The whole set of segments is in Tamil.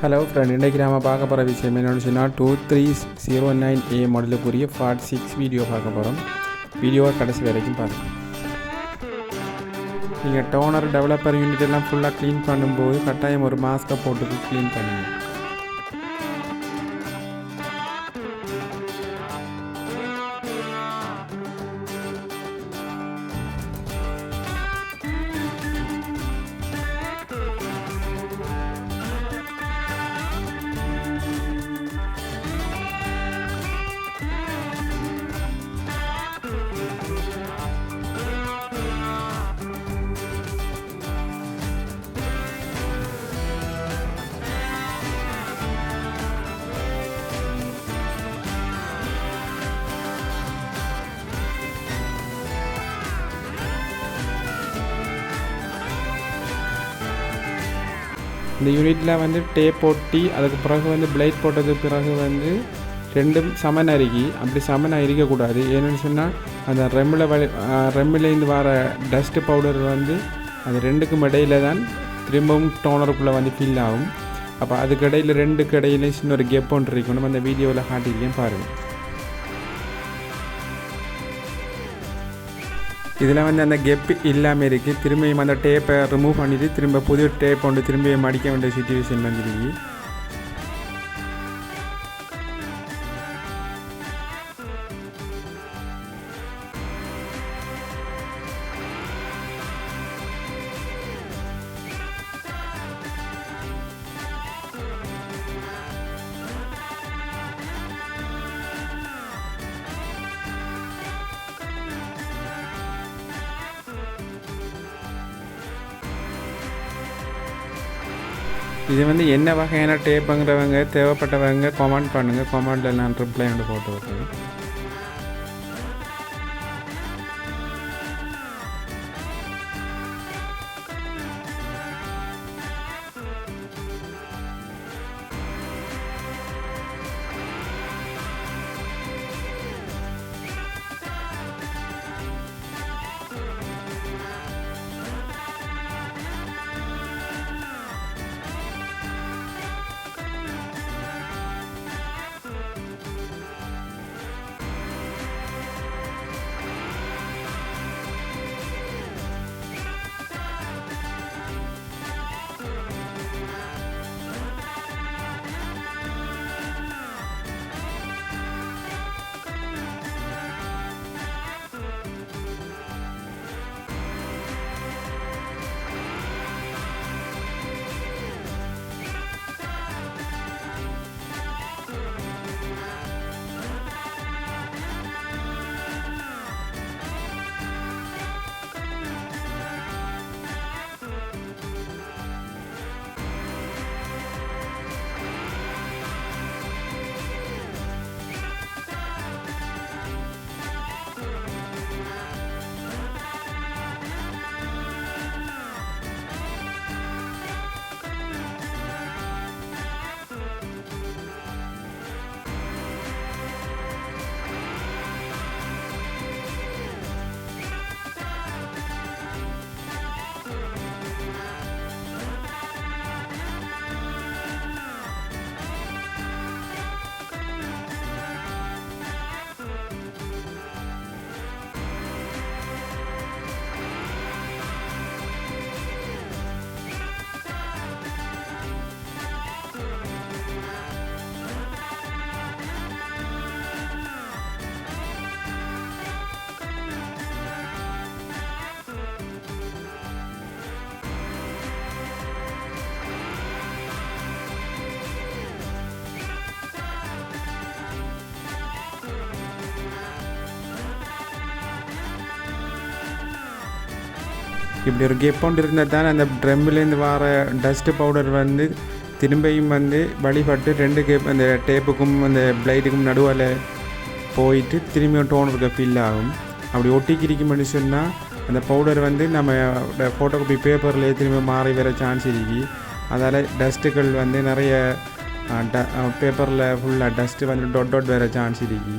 ஹலோ ஃப்ரெண்ட், இன்றைக்கி நாம் பார்க்க போகிற விஷயம் என்னென்னு சொன்னால் 2309A மாடலுக்குரிய பார்ட் 6 வீடியோ பார்க்க போகிறோம். வீடியோவை கடைசி வரைக்கும் பாருங்கள். நீங்கள் டோனர் டெவலப்பர் யூனிட் எல்லாம் ஃபுல்லாக க்ளீன் பண்ணும்போது கட்டாயம் ஒரு மாஸ்கை போட்டு க்ளீன் பண்ணுங்கள். இந்த யூனிட்டில் வந்து டேப் போட்டி அதுக்கு பிறகு வந்து பிளேட் போட்டதுக்கு பிறகு வந்து ரெண்டும் சமன் அருகி அப்படி சமன் அரிக்கக்கூடாது. ஏன்னு சொன்னால் அந்த ரெம்மிலேருந்து வர டஸ்ட்டு பவுடர் வந்து அது ரெண்டுக்கும் இடையில தான் திரும்பவும் டோனருக்குள்ளே வந்து ஃபில் ஆகும். அப்போ அதுக்கு இடையில் ரெண்டுக்கு இடையில சின்ன ஒரு கெப் ஒன்று இருக்கணும். அந்த வீடியோவில் காட்டியிருக்கேன் பாருங்கள். இதில் வந்து அந்த கெப் இல்லாமல் இருக்குது. திரும்பியும் அந்த டேப்பை ரிமூவ் பண்ணிவிட்டு திரும்ப புது டேப் ஒன்று திரும்பியும் அடிக்க வேண்டிய சிச்சுவேஷன் வந்துருக்கு. இது வந்து என்ன வகையான டேப்புங்கிறவங்க தேவைப்பட்டவங்க கமெண்ட் பண்ணுங்கள். கமெண்டில் நான் ரிப்ளை வந்து போட்டு விட்றேன். இப்படி ஒரு கெப் ஒன்று இருந்தால் தான் அந்த ட்ரம்மிலேருந்து வர டஸ்ட்டு பவுடர் வந்து திரும்பியும் வந்து வழிபட்டு ரெண்டு கேப் அந்த டேப்புக்கும் அந்த பிளைட்டுக்கும் நடுவில் போயிட்டு திரும்பியும் டோனருக்கு ஃபில் ஆகும். அப்படி ஒட்டிக்கிரிக்கும்னு சொன்னால் அந்த பவுடர் வந்து நம்ம ஃபோட்டோகாப்பி பேப்பரில் திரும்பி மாறி வர சான்ஸ் இருக்கு. அதால் டஸ்ட்டுகள் வந்து நிறைய பேப்பரில் ஃபுல்லாக டஸ்ட்டு வந்து டொட் வர சான்ஸ் இருக்கு.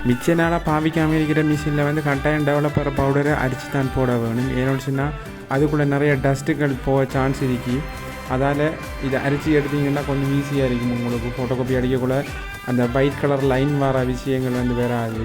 மிச்ச நாளாக பாவிக்காமல் இருக்கிற மிஷினில் வந்து கட்டாயம் டெவலப்பர் பவுடரை அடித்து தான் போட வேணும். ஏன்னு சொன்னால் அதுக்குள்ளே நிறைய டஸ்ட்டுகள் போக சான்ஸ் இருக்கு. அதால் இதை அரிச்சு எடுத்திங்கன்னா கொஞ்சம் ஈஸியாக இருக்கும் உங்களுக்கு. ஃபோட்டோகாப்பி அடிக்கக்குள்ள அந்த ஒயிட் கலர் லைன் வர விஷயங்கள் வந்து வராது.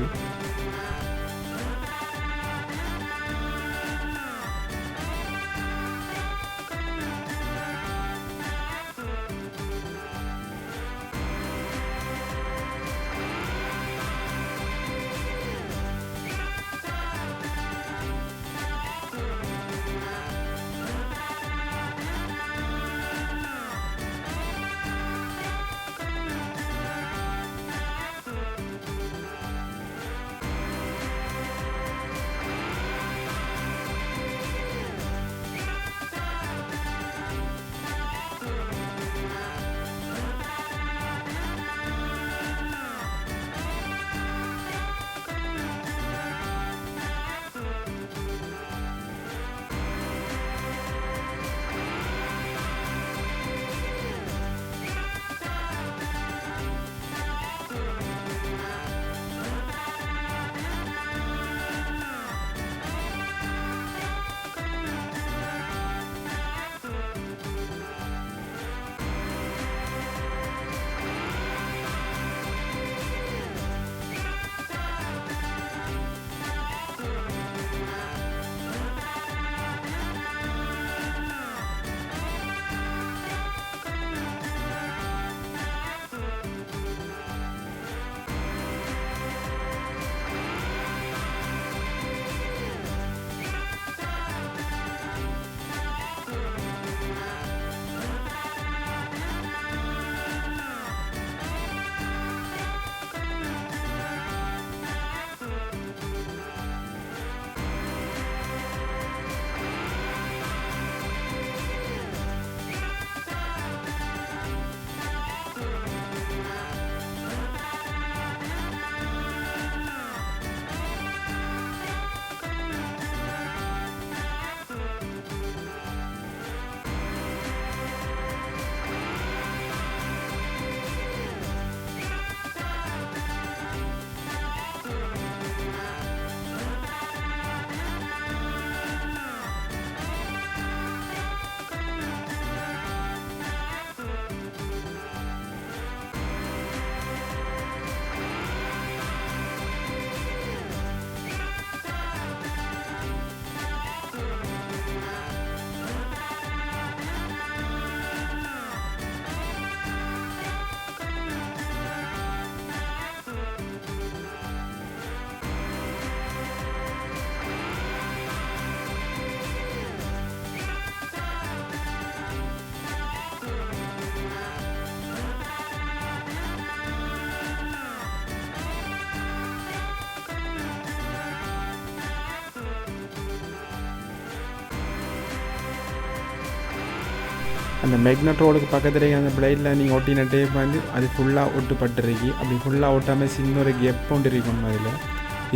அந்த மேக்னெட் ரோடுக்கு பக்கத்துலேயே அந்த பிளேடில் நீங்கள் ஒட்டின டேப் வந்து அது ஃபுல்லாக ஒட்டுப்பட்டுருக்கு. அப்படி ஃபுல்லாக ஒட்டாமல் சின்ன ஒரு கெப் ஒன்று இருக்கணும். அதில்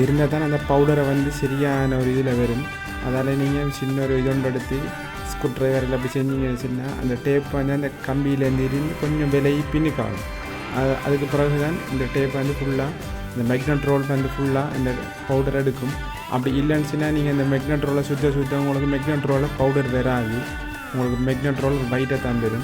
இருந்தால் தான் அந்த பவுடரை வந்து சரியான ஒரு இதில் வரும். அதால் நீங்கள் சின்ன ஒரு இதொன்று எடுத்து ஸ்க்ரூ ட்ரைவரில் அப்படி செஞ்சீங்கன்னு சொன்னால் அந்த டேப் வந்து அந்த கம்பியிலேருந்து இருந்து கொஞ்சம் விலகி பின்னுக்காகும். அதுக்கு பிறகு தான் இந்த டேப் வந்து ஃபுல்லாக இந்த மேக்னெட் ரோல் வந்து ஃபுல்லாக அந்த பவுடர் எடுக்கும். அப்படி இல்லைன்னு சொன்னால் நீங்கள் இந்த மேக்னெட் ரோலை சுத்த உங்களுக்கு மேக்னெட் ரோலில் பவுடர் வராது. உங்களுக்கு மேக்னெட் ரோல் வைட்டாக தான் வரும்.